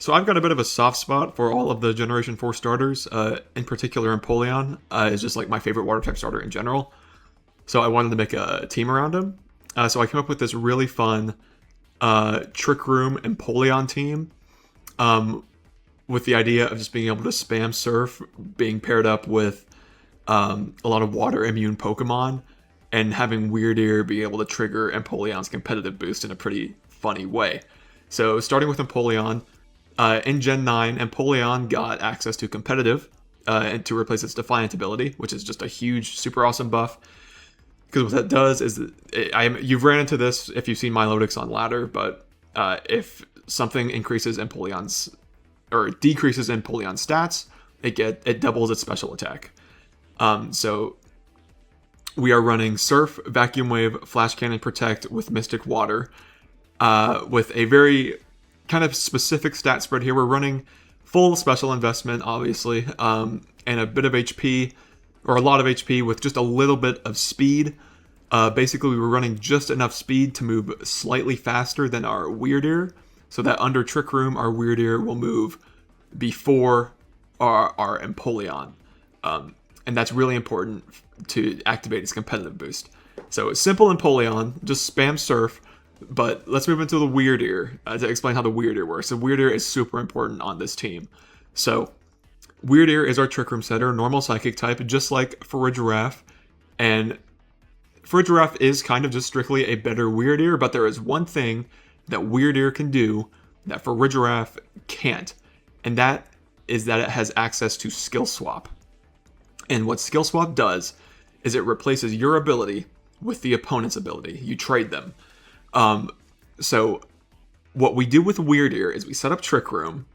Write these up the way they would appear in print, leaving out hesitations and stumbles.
So I've got a bit of a soft spot for all of the Generation 4 starters. In particular, Empoleon is just like my favorite water type starter in general. So I wanted to make a team around him. So I came up with this really fun Trick Room Empoleon team, with the idea of just being able to spam Surf, being paired up with a lot of water immune Pokemon, and having Weird Ear be able to trigger Empoleon's competitive boost in a pretty funny way. So starting with Empoleon, in Gen 9, Empoleon got access to competitive, and to replace its Defiant ability, which is just a huge, super awesome buff. Because what that does is, you've ran into this if you've seen Milotic on ladder, but if something increases Empoleon's or decreases Empoleon's stats, it doubles its special attack. So we are running Surf, Vacuum Wave, Flash Cannon, Protect with Mystic Water, with a very kind of specific stat spread here. We're running full special investment, obviously, and a bit of HP, or a lot of HP with just a little bit of speed. Basically, we were running just enough speed to move slightly faster than our Weird Ear, so that under Trick Room, our Weird Ear will move before our Empoleon. And that's really important to activate its competitive boost. So simple Empoleon, just spam Surf, but let's move into the Weird Ear to explain how the Weird Ear works. The Weird Ear is super important on this team. So Weird Ear is our Trick Room setter, normal Psychic type, just like Farigiraf. And Farigiraf is kind of just strictly a better Weird Ear, but there is one thing that Weird Ear can do that Farigiraf can't, and that is that it has access to Skill Swap. And what Skill Swap does is it replaces your ability with the opponent's ability. You trade them. So what we do with Weird Ear is we set up Trick Room,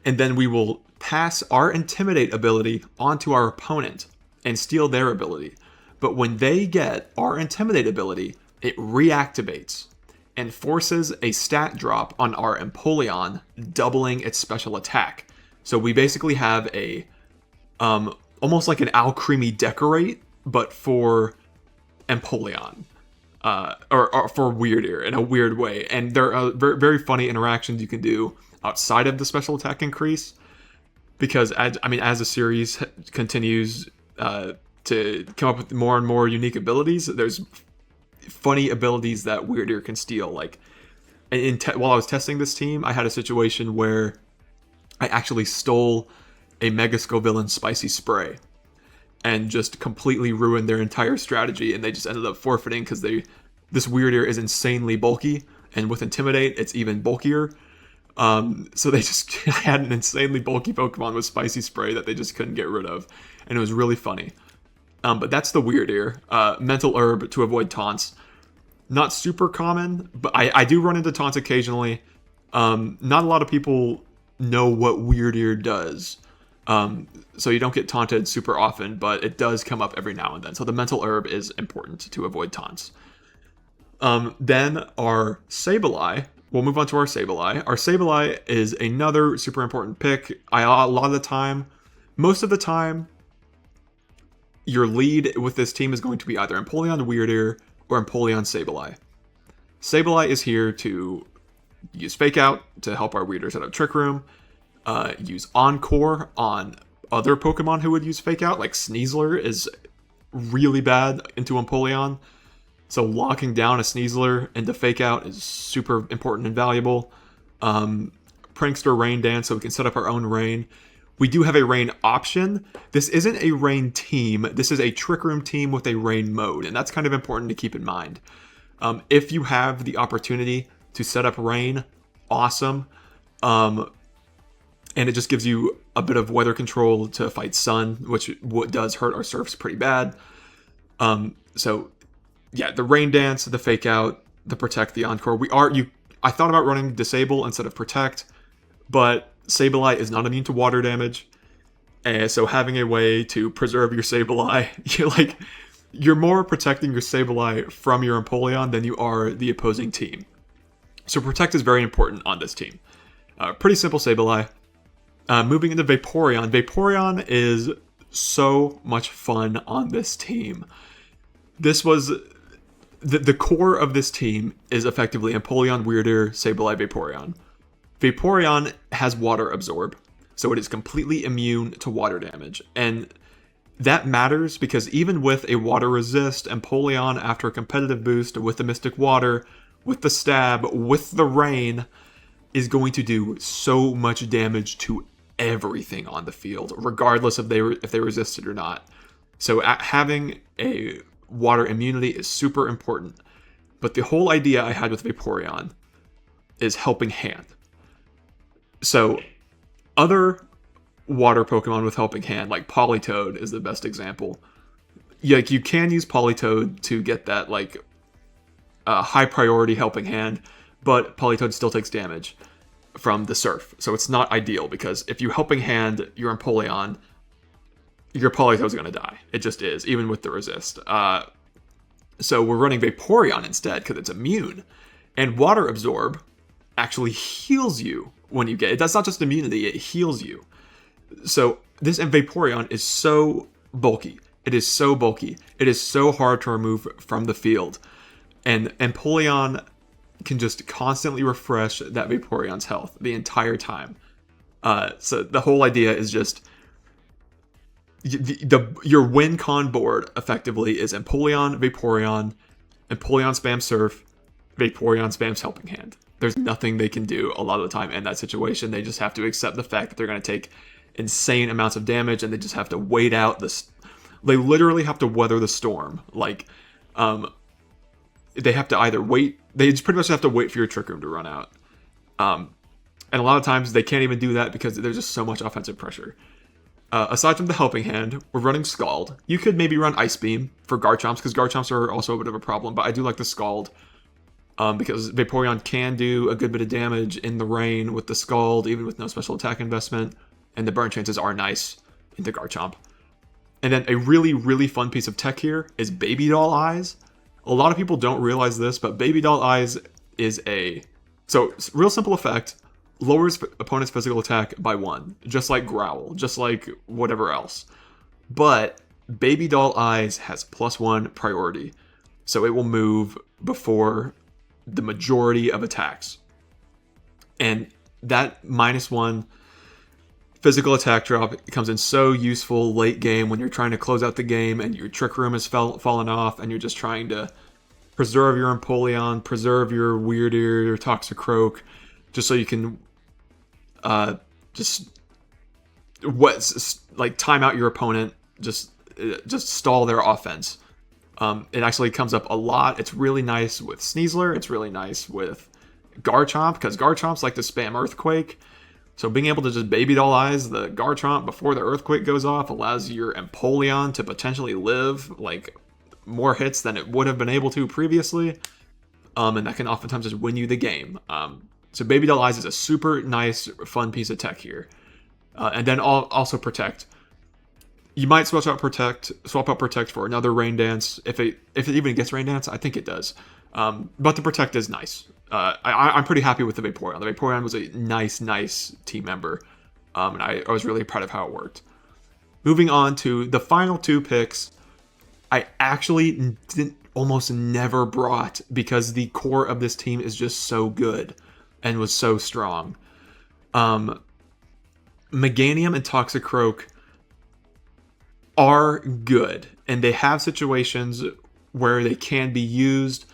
and then we will pass our Intimidate ability onto our opponent and steal their ability. But when they get our Intimidate ability, it reactivates and forces a stat drop on our Empoleon, doubling its special attack. So we basically have a almost like an Alcremie Decorate, but for Empoleon. Or for Weird Ear in a weird way. And there are very, very funny interactions you can do outside of the special attack increase. Because, as the series continues to come up with more and more unique abilities, there's funny abilities that Weird Ear can steal. Like, while I was testing this team, I had a situation where I actually stole a Mega Scovillain Spicy Spray and just completely ruined their entire strategy, and they just ended up forfeiting because this Weird Ear is insanely bulky, and with Intimidate, it's even bulkier. So they just had an insanely bulky Pokemon with Spicy Spray that they just couldn't get rid of, and it was really funny. But that's the Weird Ear. Mental Herb to avoid taunts. Not super common, but I do run into taunts occasionally. Not a lot of people know what Weird Ear does. So you don't get taunted super often, but it does come up every now and then. So the Mental Herb is important to avoid taunts. Then our Sableye. We'll move on to our Sableye. Our Sableye is another super important pick. A lot of the time, most of the time, your lead with this team is going to be either Empoleon Weird Ear or Empoleon Sableye. Sableye is here to use Fake Out to help our Weird Ear set up Trick Room. Use Encore on other Pokemon who would use Fake Out, like Sneasler is really bad into Empoleon. So locking down a Sneasler into Fake Out is super important and valuable. Prankster Rain Dance, so we can set up our own Rain. We do have a Rain option. This isn't a Rain team. This is a Trick Room team with a Rain mode, and that's kind of important to keep in mind. If you have the opportunity to set up Rain, awesome. And it just gives you a bit of weather control to fight Sun, which does hurt our Surfs pretty bad. So yeah, the Rain Dance, the Fake Out, the Protect, the Encore. I thought about running Disable instead of Protect, but Sableye is not immune to water damage. And so having a way to preserve your Sableye, you're more protecting your Sableye from your Empoleon than you are the opposing team. So Protect is very important on this team. Pretty simple Sableye. Moving into Vaporeon. Vaporeon is so much fun on this team. This was the core of this team is effectively Empoleon, Weird Ear, Sableye, Vaporeon. Vaporeon has Water Absorb, so it is completely immune to water damage. And that matters because even with a Water Resist, Empoleon, after a competitive boost with the Mystic Water, with the Stab, with the Rain, is going to do so much damage to everything on the field, regardless if they resist it or not. So having a water immunity is super important. But the whole idea I had with Vaporeon is Helping Hand. So other water Pokemon with Helping Hand, like Politoed is the best example. Like, you can use Politoed to get that like high priority Helping Hand, but Politoed still takes damage from the Surf. So it's not ideal, because if you Helping Hand your Empoleon, your Politoed's going to die. It just is, even with the resist. So we're running Vaporeon instead because it's immune. And Water Absorb actually heals you when you get it. That's not just immunity, it heals you. So this Vaporeon is so bulky. It is so bulky. It is so hard to remove from the field. And Empoleon can just constantly refresh that Vaporeon's health the entire time. So the whole idea is just your win-con board effectively is Empoleon, Vaporeon spams Surf, Vaporeon spams Helping Hand. There's nothing they can do a lot of the time in that situation. They just have to accept the fact that they're going to take insane amounts of damage, and they just have to wait out this. They literally have to weather the storm. Like, they have to either wait. They just pretty much have to wait for your Trick Room to run out. And a lot of times they can't even do that because there's just so much offensive pressure. Aside from the Helping Hand, we're running Scald. You could maybe run Ice Beam for Garchomps, because Garchomps are also a bit of a problem, but I do like the Scald. Because Vaporeon can do a good bit of damage in the rain with the Scald, even with no special attack investment, and the burn chances are nice into Garchomp. And then a really, really fun piece of tech here is Baby Doll Eyes. A lot of people don't realize this, but Baby Doll Eyes is real simple effect. Lowers opponent's physical attack by 1, just like Growl, just like whatever else. But Baby Doll Eyes has +1 priority, so it will move before the majority of attacks. And that -1 physical attack drop comes in so useful late game when you're trying to close out the game and your Trick Room has fallen off and you're just trying to preserve your Empoleon, preserve your Weirdeer, your Toxicroak, just so you can time out your opponent, just stall their offense. It actually comes up a lot. It's really nice with Sneasler. It's really nice with Garchomp, because Garchomps like to spam Earthquake. So being able to just Baby Doll Eyes the Garchomp before the Earthquake goes off allows your Empoleon to potentially live like more hits than it would have been able to previously. And that can oftentimes just win you the game. So Baby Doll Eyes is a super nice, fun piece of tech here. And then also Protect. You might swap out Protect for another Rain Dance. If it even gets Rain Dance, I think it does. But the Protect is nice. I'm pretty happy with the Vaporeon. The Vaporeon was a nice team member. And I was really proud of how it worked. Moving on to the final 2 picks, I actually almost never brought, because the core of this team is just so good and was so strong. Meganium and Toxicroak are good, and they have situations where they can be used,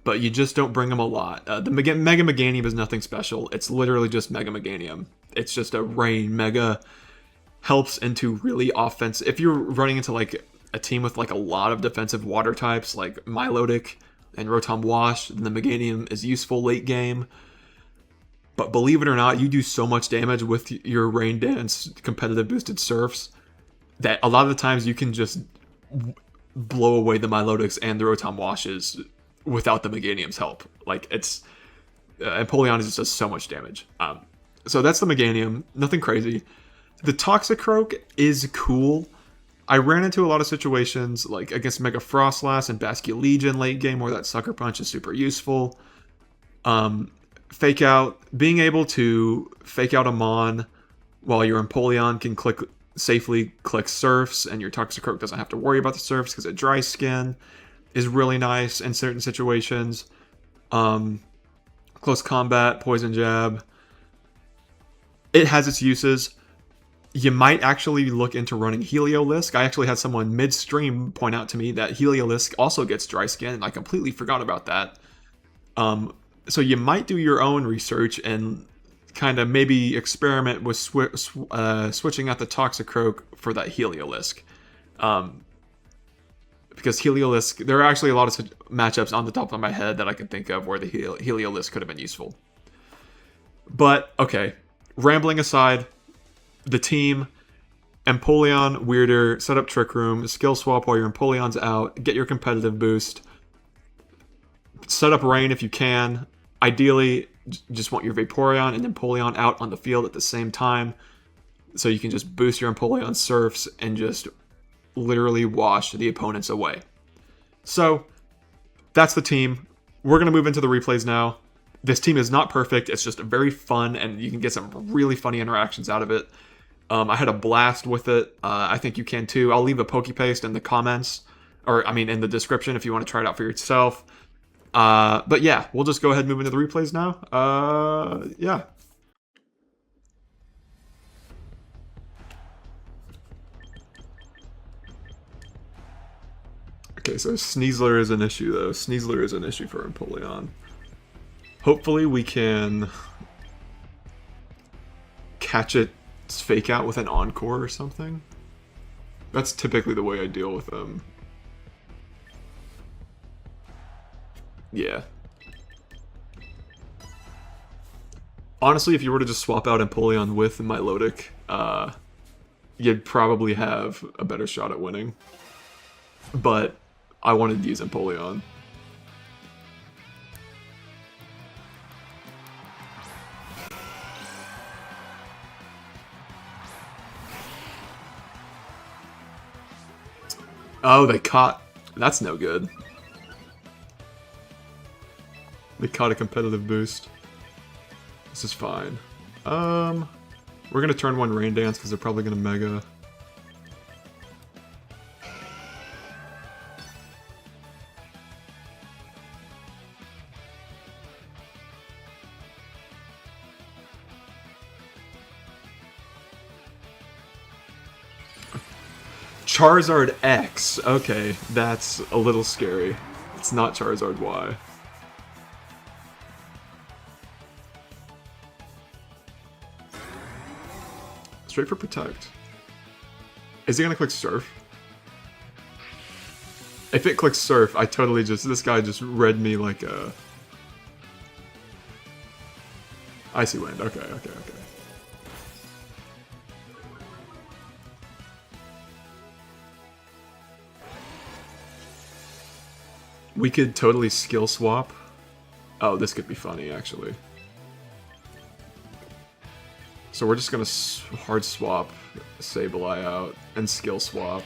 but you just don't bring them a lot. The Mega Meganium is nothing special. It's literally just Mega Meganium. It's just a Rain Mega. Helps into really offensive. If you're running into like a team with like a lot of defensive water types like Milotic and Rotom Wash, then the Meganium is useful late game. But believe it or not, you do so much damage with your Rain Dance competitive boosted Surfs that a lot of the times you can just blow away the Milotics and the Rotom Washes without the Meganium's help. Like, it's Empoleon just does so much damage. So that's the Meganium. Nothing crazy. The Toxicroak is cool. I ran into a lot of situations like against Mega Frostlass and Basculegion late game where that Sucker Punch is super useful. Fake Out, being able to fake out a Mon while your Empoleon can safely click Surfs and your Toxicroak doesn't have to worry about the Surfs because it Dry Skin is really nice in certain situations. Close Combat, Poison Jab. it has its uses. You might actually look into running Heliolisk. I actually had someone midstream point out to me that Heliolisk also gets dry skin, and I completely forgot about that. So you might do your own research and kind of maybe experiment with switching out the Toxicroak for that Heliolisk. Because Heliolisk, there are actually a lot of matchups on the top of my head that I can think of where the Heliolisk could have been useful. But, okay, rambling aside, the team, Empoleon, Weirder, set up Trick Room, skill swap while your Empoleon's out, get your competitive boost, set up Rain if you can. Ideally, just want your Vaporeon and Empoleon out on the field at the same time, so you can just boost your Empoleon Surfs and just literally wash the opponents away. So, that's the team. We're going to move into the replays now. This team is not perfect, it's just very fun, and you can get some really funny interactions out of it. I had a blast with it. I think you can too. I'll leave a Pokepaste in the comments, or I mean in the description if you want to try it out for yourself. But yeah, we'll just go ahead and move into the replays now. Yeah. Okay, so Sneasler is an issue though. Sneasler is an issue for Empoleon. Hopefully we can catch its fake out with an Encore or something. That's typically the way I deal with them. Yeah. Honestly, if you were to just swap out Empoleon with Milotic, you'd probably have a better shot at winning. But I wanted to use Empoleon. Oh, they caught... That's no good. They caught a competitive boost. This is fine. We're gonna turn one Rain Dance because they're probably gonna Mega. Charizard X. Okay, that's a little scary. It's not Charizard Y. Straight for Protect. Is he gonna click Surf? If it clicks Surf, I totally just... This guy just read me like a... Icy Wind. Okay. We could totally skill swap. Oh, this could be funny, actually. So we're just gonna hard swap Sableye out and skill swap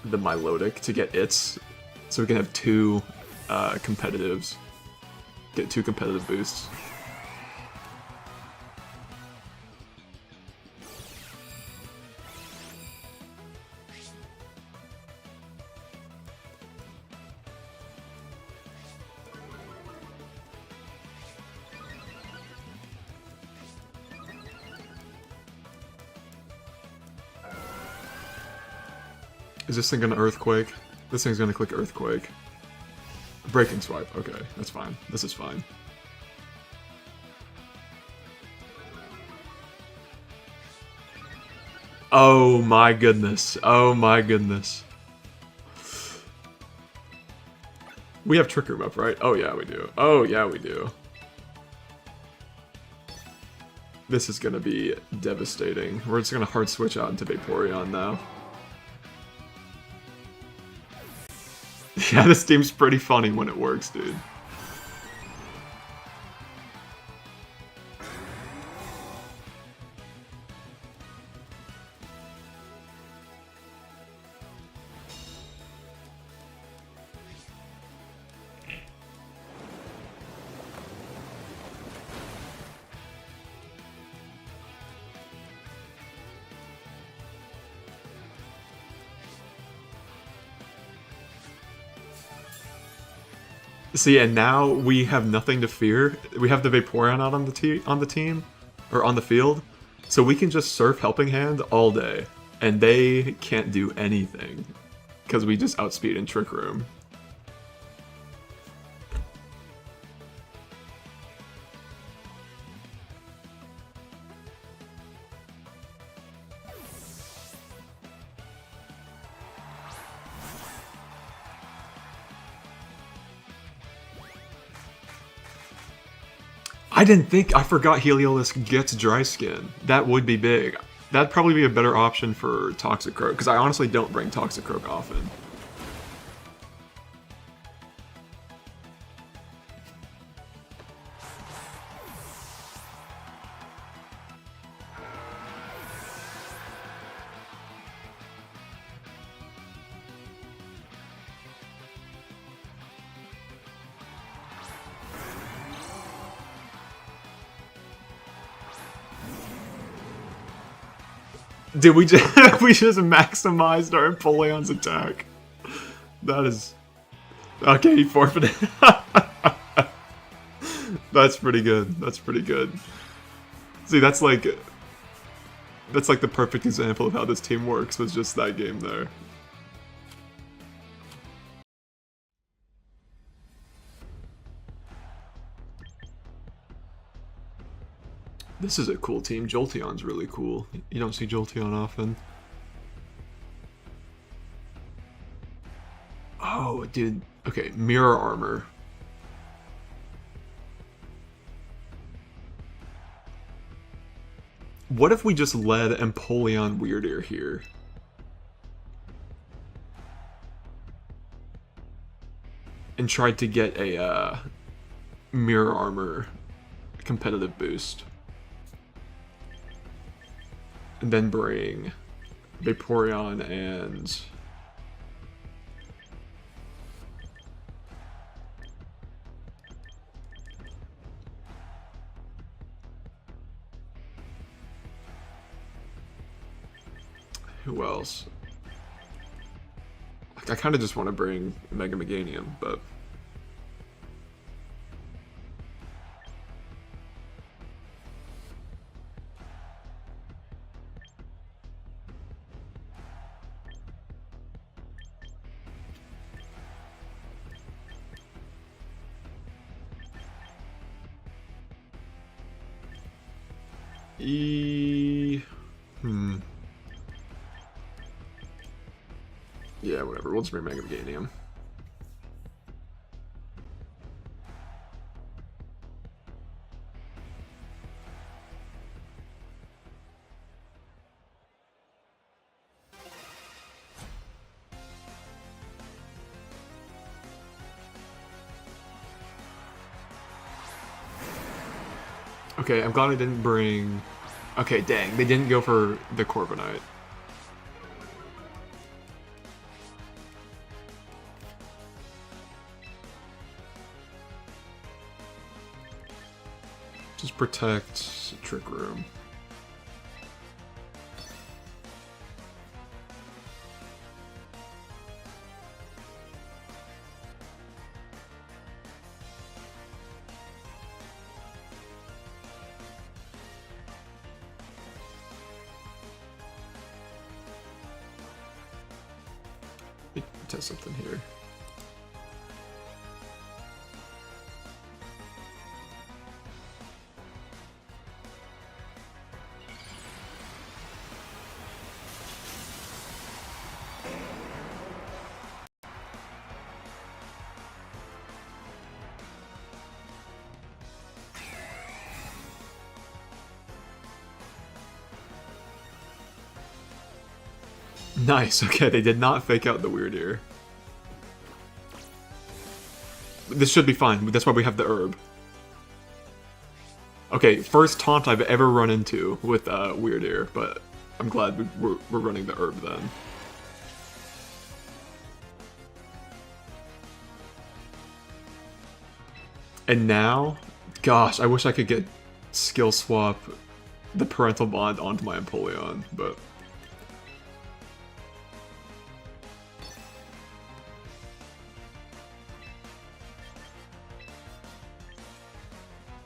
the Milotic to get its, so we can have two competitives. Get two competitive boosts. Is this thing gonna Earthquake? This thing's gonna click Earthquake. Breaking Swipe. Okay, that's fine. This is fine. Oh my goodness. Oh my goodness. We have Trick Room up, right? Oh yeah, we do. Oh yeah, we do. This is gonna be devastating. We're just gonna hard switch out into Vaporeon now. Yeah, this team's pretty funny when it works, dude. See, and now we have nothing to fear. We have the Vaporeon out on the team. or on the field, so we can just surf Helping Hand all day, and they can't do anything because we just outspeed in Trick Room. I forgot Heliolisk gets Dry Skin. That would be big. That'd probably be a better option for Toxicroak, because I honestly don't bring Toxicroak often. Dude, we just maximized our Empoleon's attack. That is... Okay, he forfeited. That's pretty good. That's pretty good. See, that's like the perfect example of how this team works, was just that game there. This is a cool team. Jolteon's really cool. You don't see Jolteon often. Oh, dude. Okay, Mirror Armor. What if we just led Empoleon Weird Ear here? And tried to get a Mirror Armor competitive boost. And then bring Vaporeon and... Who else? I kind of just want to bring Mega Meganium, but... Yeah, whatever. We'll just bring Mega Meganium. Okay, I'm glad I didn't bring... Okay, dang, they didn't go for the Corviknight. Just protect Trick Room. Test something here. Nice, okay, they did not fake out the Weird Ear. This should be fine, that's why we have the herb. Okay, first taunt I've ever run into with Weird Ear, but I'm glad we're running the herb then. And now, gosh, I wish I could get skill swap the Parental Bond onto my Empoleon, but...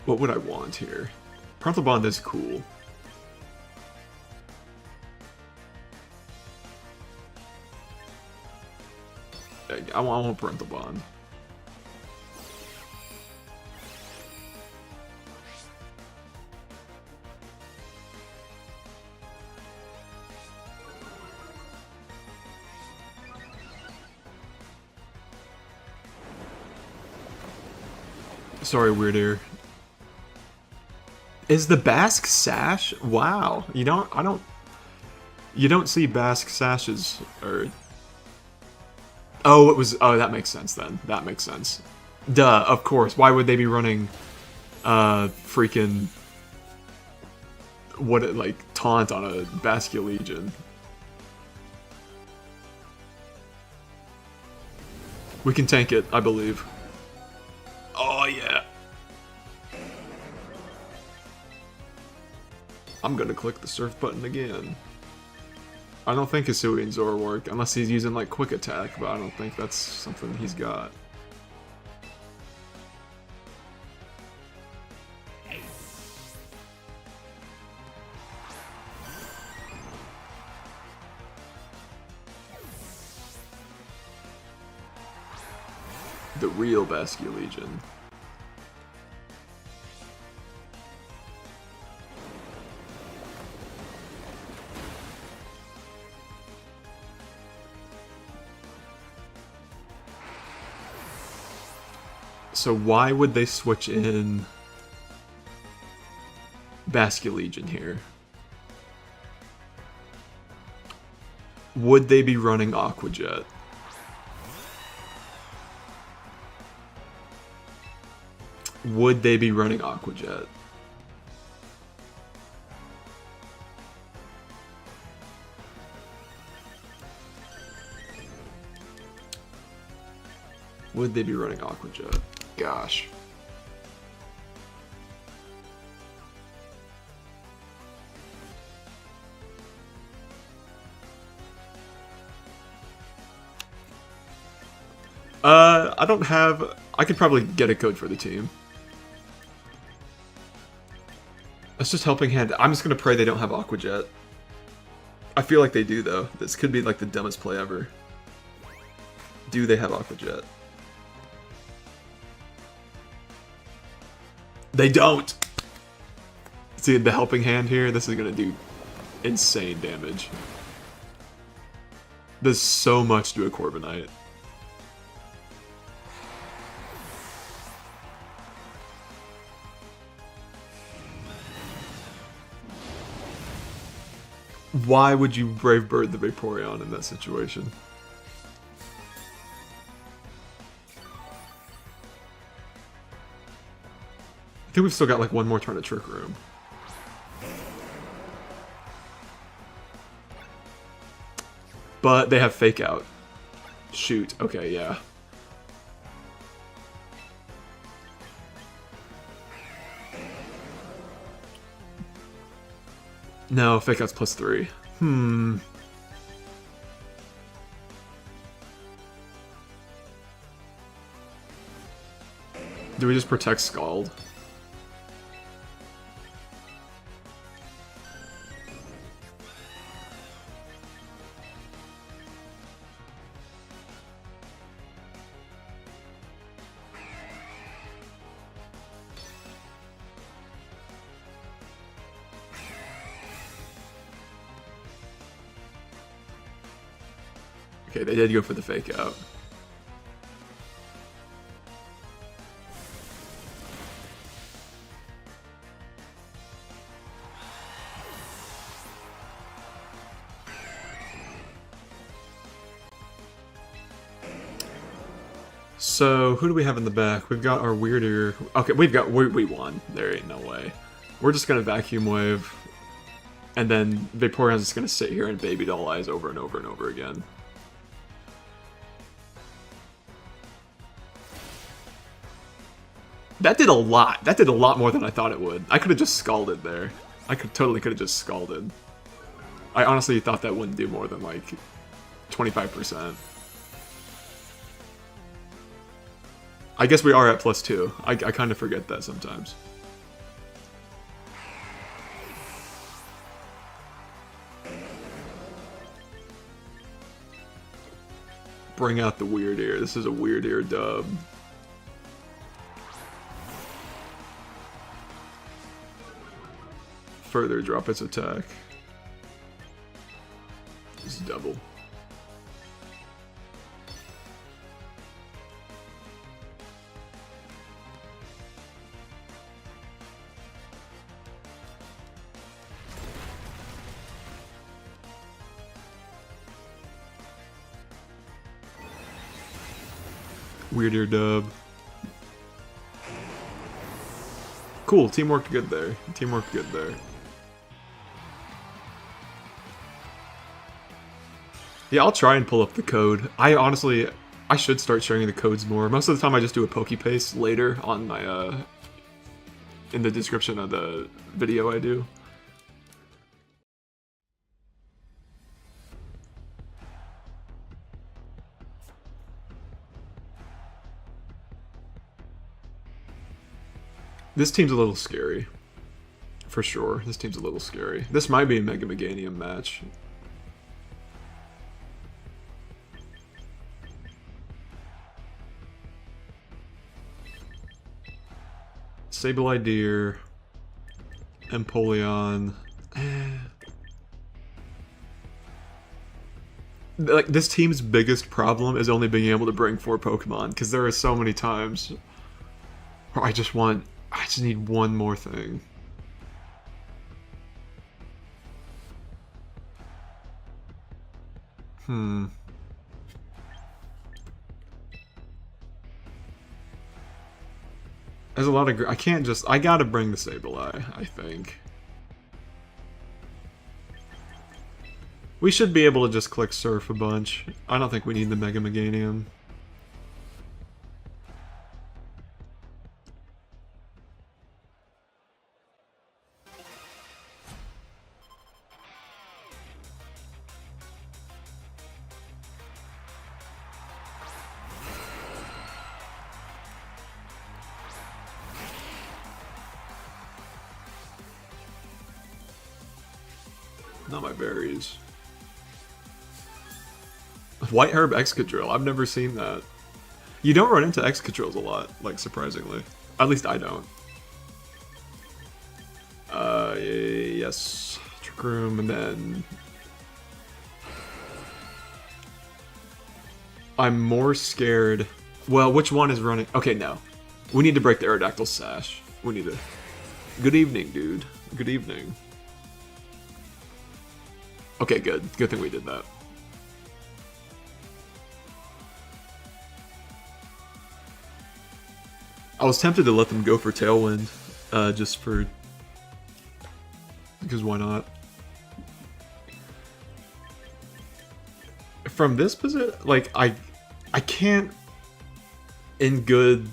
What would I want here? Parental Bond is cool. I want Parental Bond. Sorry, Weird Ear. Is the Basque sash? Wow. You don't see Basque sashes, or... Oh, it was... Oh, that makes sense then. That makes sense. Duh, of course. Why would they be running, freaking... like, taunt on a Basque Legion? We can tank it, I believe. Oh, yeah. I'm gonna click the surf button again. I don't think Hisui and Zora work, unless he's using, like, quick attack, but I don't think that's something he's got. The real Basque Legion. So why would they switch in Basque Legion here? Would they be running Aqua Jet? Would they be running Aqua Jet? Would they be running Aqua Jet? Gosh. I don't have... I could probably get a code for the team. That's just Helping Hand. I'm just gonna pray they don't have Aqua Jet. I feel like they do, though. This could be like the dumbest play ever. Do they have Aqua Jet? They don't! See the Helping Hand here? This is gonna do insane damage. Does so much to a Corviknight. Why would you Brave Bird the Vaporeon in that situation? I think we've still got like one more turn of Trick Room. But they have Fake Out. Shoot. Okay, yeah. No, Fake Out's +3. Do we just protect Scald? Okay, they did go for the Fake Out. So, who do we have in the back? We've got our Weirder... Okay, we won. There ain't no way. We're just gonna Vacuum Wave, and then Vaporeon's just gonna sit here and Baby Doll Eyes over and over and over again. That did a lot. That did a lot more than I thought it would. I could have just Scalded there. I totally could have just Scalded. I honestly thought that wouldn't do more than like 25%. I guess we are at +2. I kind of forget that sometimes. bring out the weird ear. This is a weird ear dub. Further drop its attack. It's double. Weird ear dub. Cool, teamwork good there. Teamwork good there. Yeah, I'll try and pull up the code. I honestly should start sharing the codes more. Most of the time I just do a Pokepaste later on my, in the description of the video I do. This team's a little scary. For sure, this team's a little scary. This might be a Mega Meganium match. Sableye Deer, Empoleon. Like, this team's biggest problem is only being able to bring 4 Pokemon, because there are so many times where I just need one more thing. There's a lot of... I gotta bring the Sableye, I think. We should be able to just click Surf a bunch. I don't think we need the Mega Meganium. Not my berries. White Herb Excadrill. I've never seen that. You don't run into Excadrills a lot, like, surprisingly. At least I don't. Yes. Trick Room, and then... I'm more scared... Well, which one is running? Okay, no. We need to break the Aerodactyl Sash. We need to... Good evening, dude. Good evening. Okay, good. Good thing we did that. I was tempted to let them go for Tailwind, just for... Because why not? From this position, like, I can't, in good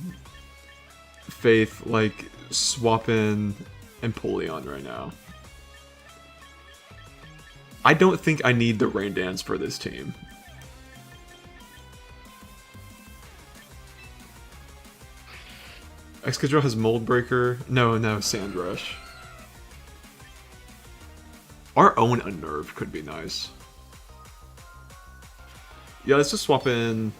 faith, like, swap in Empoleon right now. I don't think I need the Rain Dance for this team. Excadrill has Mold Breaker. No, Sand Rush. Our own Unnerve could be nice. Yeah, let's just swap in.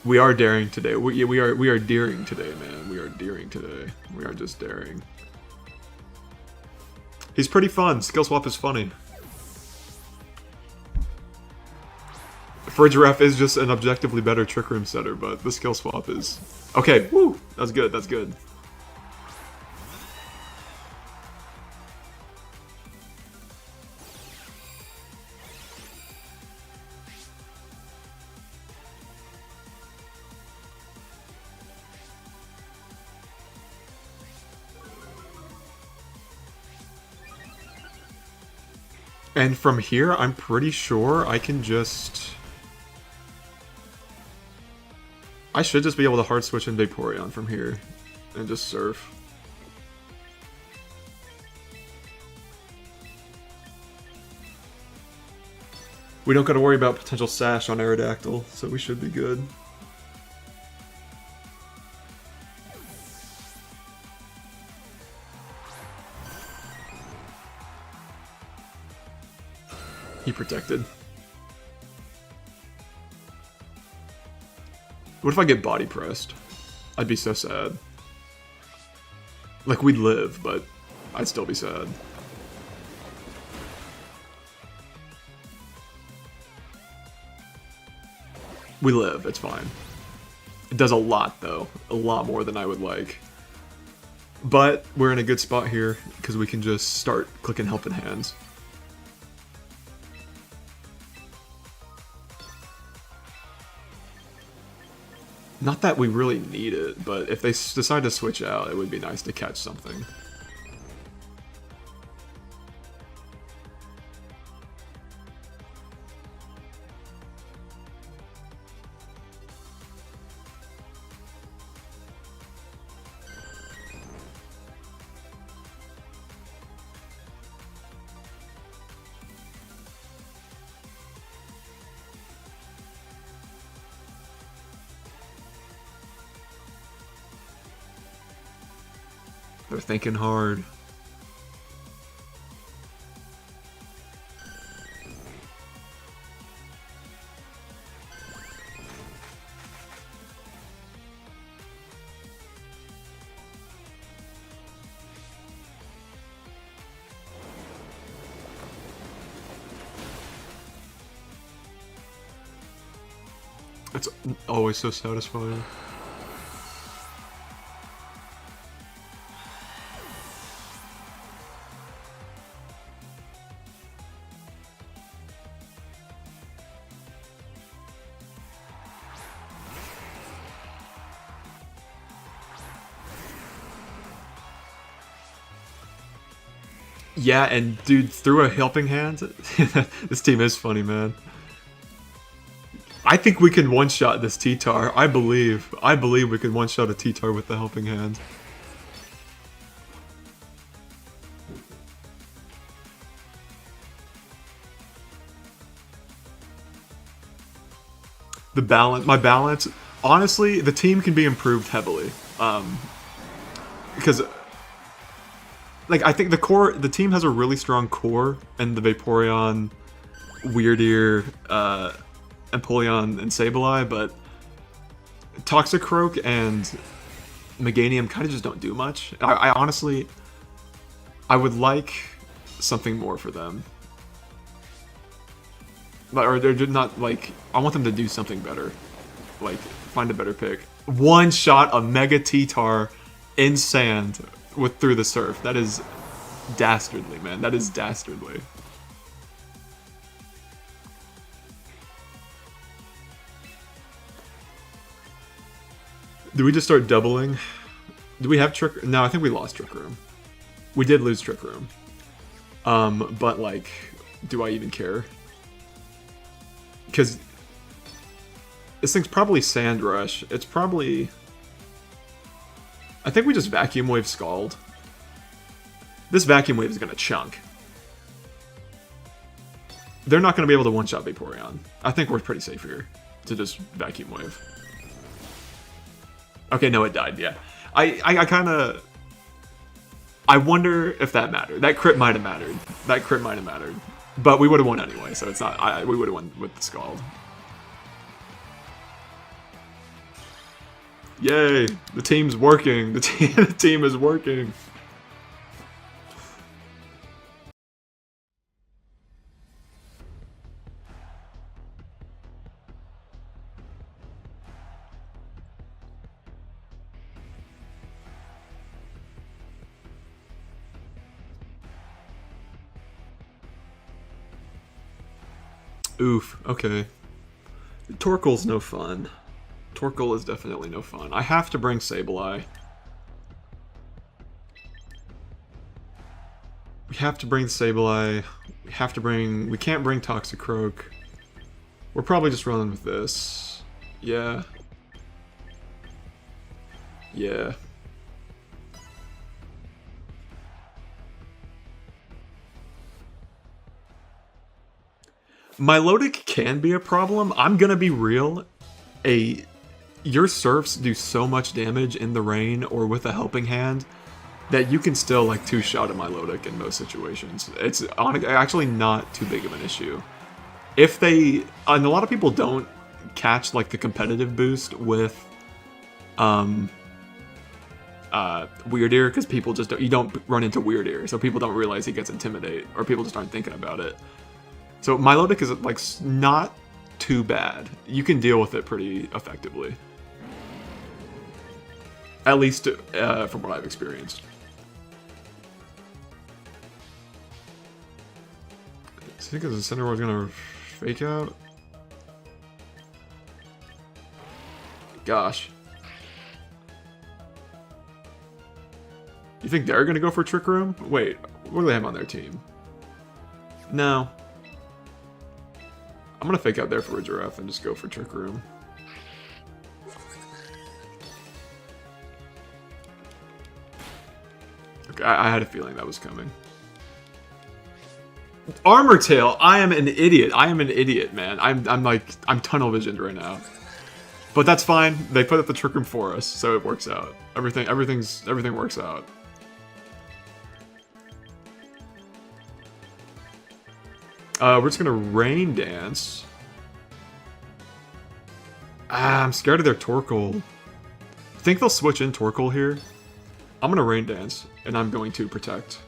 We are daring today. We are daring today, man. We are daring today. We are just daring. He's pretty fun. Skill Swap is funny. Frigiraf is just an objectively better Trick Room setter, but the Skill Swap is... Okay, woo! That's good, that's good. And from here, I'm pretty sure I can just... I should just be able to hard switch in Vaporeon from here and just surf. We don't gotta worry about potential Sash on Aerodactyl, so we should be good. He protected. What if I get body pressed? I'd be so sad. Like, we'd live, but I'd still be sad. We live, it's fine. It does a lot, though. A lot more than I would like. But we're in a good spot here, because we can just start clicking helping hands. Not that we really need it, but if they decide to switch out, it would be nice to catch something. They're thinking hard. It's always so satisfying. Yeah, and dude, threw a helping hand. This team is funny, man. I think we can one-shot this T-Tar. I believe we can one-shot a T-Tar with the helping hand. My balance, honestly, the team can be improved heavily. Because, like, I think the team has a really strong core, and the Vaporeon, Weirdeer, Empoleon, and Sableye, but Toxicroak and Meganium kind of just don't do much. I honestly, I would like something more for them. Or they're just not, like, I want them to do something better. Like, find a better pick. One shot a Mega T-Tar in sand through the surf. That is dastardly, man. That is dastardly. Do we just start doubling? Do we have Trick? No, I think we lost Trick Room. We did lose Trick Room. But, like, do I even care? Because this thing's probably Sand Rush. It's probably... I think we just Vacuum Wave Scald. This Vacuum Wave is going to chunk. They're not going to be able to one-shot Vaporeon. I think we're pretty safe here to just Vacuum Wave. Okay, no, it died, yeah. I kind of... I wonder if that mattered. That crit might have mattered. That crit might have mattered. But we would have won anyway, so it's not... we would have won with the Scald. Yay! The team's working! The team is working! Oof, okay. Torkoal's no fun. Torkoal is definitely no fun. I have to bring Sableye. We have to bring Sableye. We have to bring... We can't bring Toxicroak. We're probably just running with this. Yeah. Yeah. Milotic can be a problem. I'm gonna be real. Your surfs do so much damage in the rain or with a helping hand that you can still like two-shot a Milotic in most situations. It's actually not too big of an issue. If they, and a lot of people don't catch like the competitive boost with Weird Ear, because people just you don't run into Weird Ear, so people don't realize he gets Intimidate, or people just aren't thinking about it. So Milotic is like not too bad. You can deal with it pretty effectively, at least from what I've experienced. I think the center was gonna fake out. Gosh. You think they're gonna go for Trick Room? Wait, what do they have on their team? No. I'm gonna fake out there for a Giraffe and just go for Trick Room. Okay, I had a feeling that was coming. Armor Tail! I am an idiot. I am an idiot, man. I'm tunnel visioned right now. But that's fine. They put up the Trick Room for us, so it works out. Everything works out. We're just gonna Rain Dance. I'm scared of their Torkoal. Think they'll switch in Torkoal here? I'm gonna Rain Dance, and I'm going to Protect.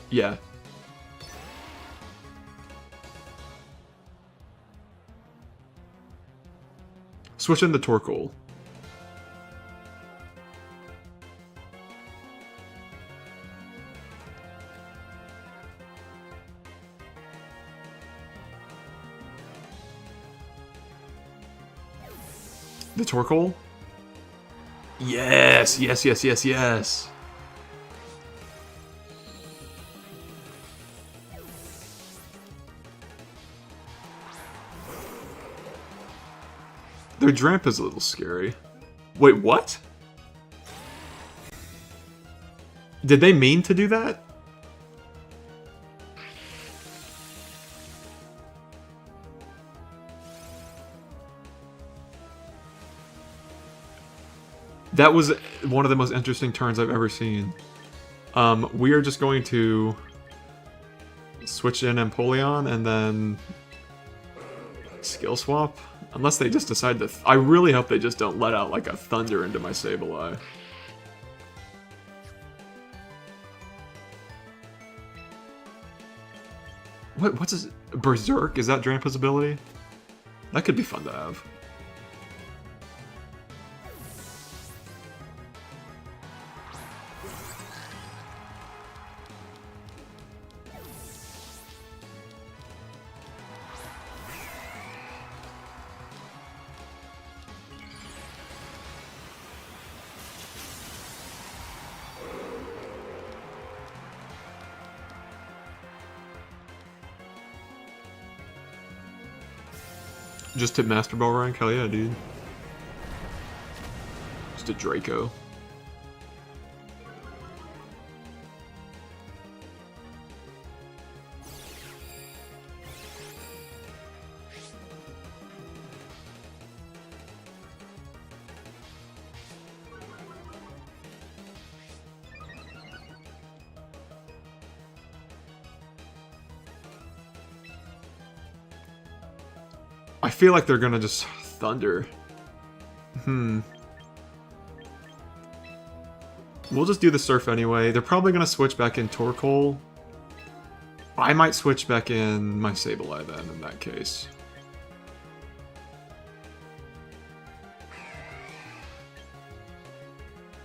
Yeah. Switch in the Torkoal. The Torkoal? Yes, yes, yes, yes, yes. Their Dramp is a little scary. Wait, what? Did they mean to do that? That was one of the most interesting turns I've ever seen. We are just going to switch in Empoleon and then skill swap. Unless they just decide to... I really hope they just don't let out like a Thunder into my Sableye. What's his... Berserk? Is that Drampa's ability? That could be fun to have. Just hit Master Ball rank? Hell yeah, dude. Just a Draco. I feel like they're gonna just Thunder. We'll just do the Surf anyway. They're probably gonna switch back in Torkoal. I might switch back in my Sableye then, in that case.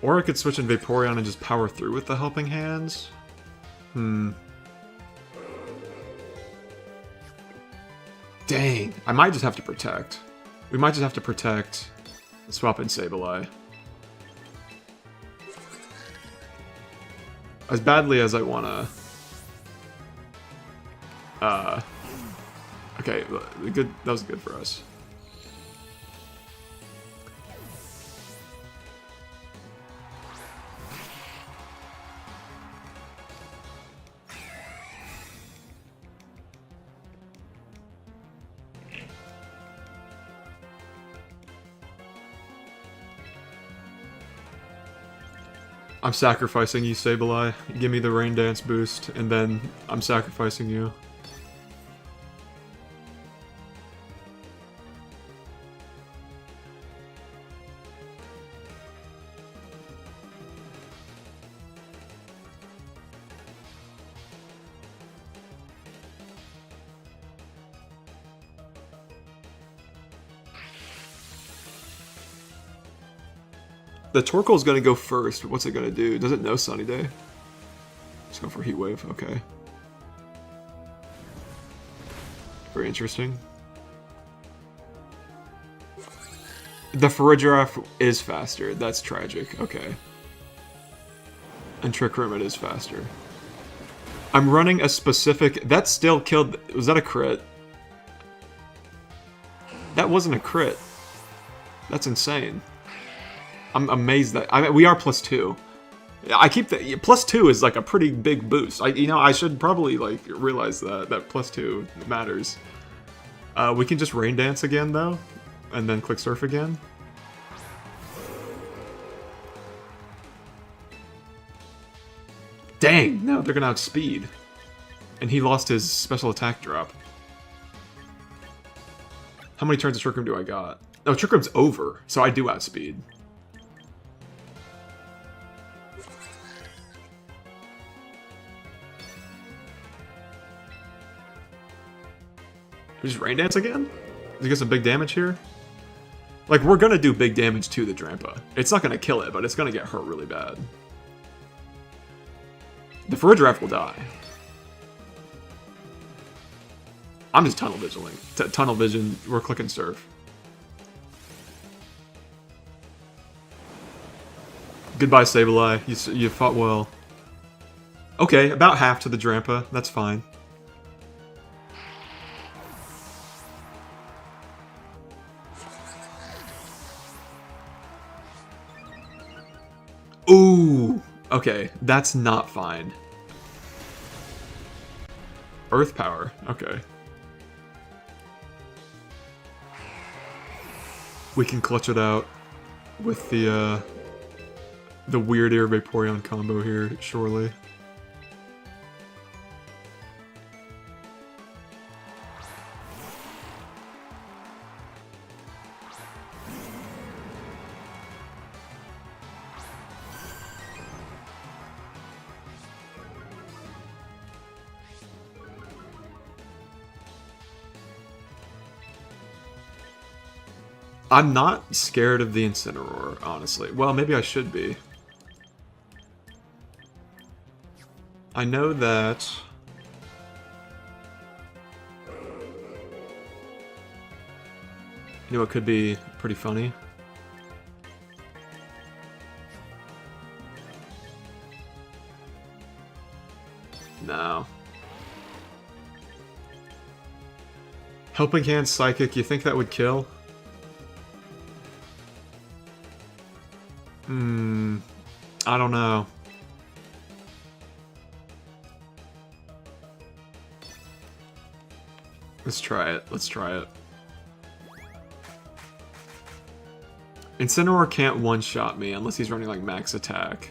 Or I could switch in Vaporeon and just power through with the Helping Hands. Dang, I might just have to Protect. We might just have to Protect and swap in Sableye. As badly as I wanna... Okay, good. That was good for us. I'm sacrificing you, Sableye. Give me the Rain Dance boost, and then I'm sacrificing you. The Torkoal's gonna go first. What's it gonna do? Does it know Sunny Day? Let's go for Heat Wave. Okay. Very interesting. The Farigiraf is faster. That's tragic. Okay. And Trick Room, it is faster. I'm running a specific... That still killed... Was that a crit? That wasn't a crit. That's insane. I'm amazed that... I mean, we are +2. I keep the... +2 is like a pretty big boost. I should probably like realize that +2 matters. We can just Rain Dance again though. And then click Surf again. Dang! No, they're gonna outspeed. And he lost his special attack drop. How many turns of Trick Room do I got? No, Trick Room's over, so I do outspeed. We just Rain Dance again? Does he get some big damage here? Like, we're gonna do big damage to the Drampa. It's not gonna kill it, but it's gonna get hurt really bad. The Farigiraf will die. I'm just tunnel vigiling. Tunnel vision, we're clicking Surf. Goodbye, Sableye. You fought well. Okay, about half to the Drampa. That's fine. Ooh! Okay, that's not fine. Earth Power. Okay. We can clutch it out with the weird Air Vaporeon combo here, surely. I'm not scared of the Incineroar, honestly. Well, maybe I should be. I know that... You know what could be pretty funny? No. Helping Hand Psychic, you think that would kill? I don't know. Let's try it. Let's try it. Incineroar can't one-shot me unless he's running like max attack.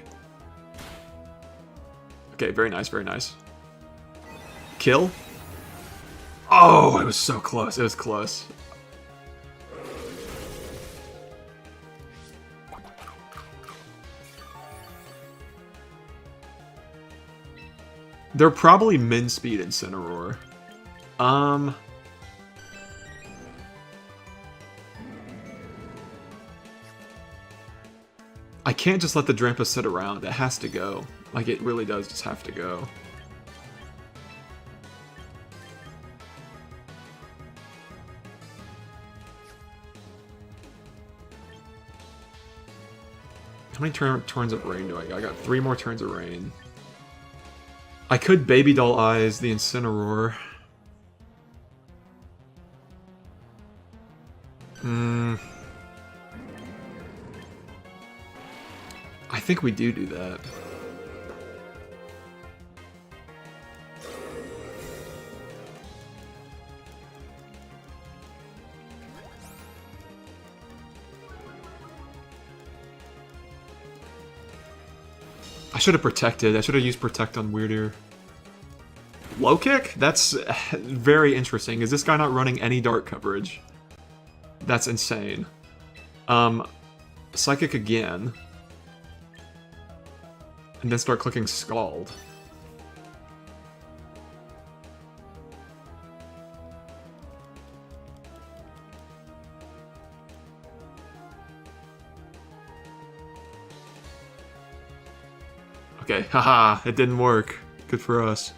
Okay, very nice, very nice. Kill? Oh, it was so close. It was close. They're probably min speed Incineroar. I can't just let the Drampa sit around. It has to go. Like, it really does just have to go. How many turns of rain do I got? I got 3 more turns of rain. I could Baby Doll Eyes the Incineroar. I think we do that. I should have protected. I should have used Protect on Weird Ear. Low kick? That's very interesting. Is this guy not running any dart coverage? That's insane. Psychic again. And then start clicking Scald. Okay, haha, it didn't work. Good for us.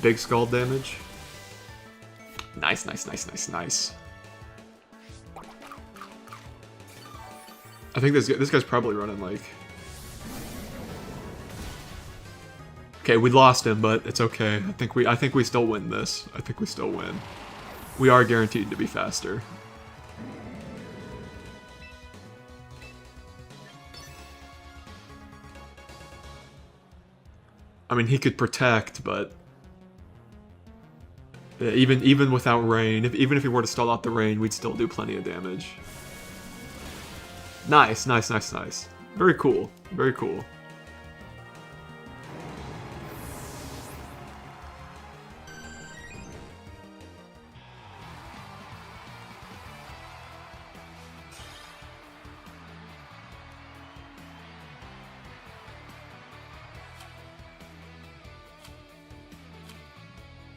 Big skull damage. Nice, nice, nice, nice, nice. I think this guy's probably running like... Okay, we lost him, but it's okay. I think we still win this. I think we still win. We are guaranteed to be faster. I mean, he could protect, but yeah, even without rain, even if he were to stall out the rain, we'd still do plenty of damage. Nice, nice, nice, nice. Very cool. Very cool.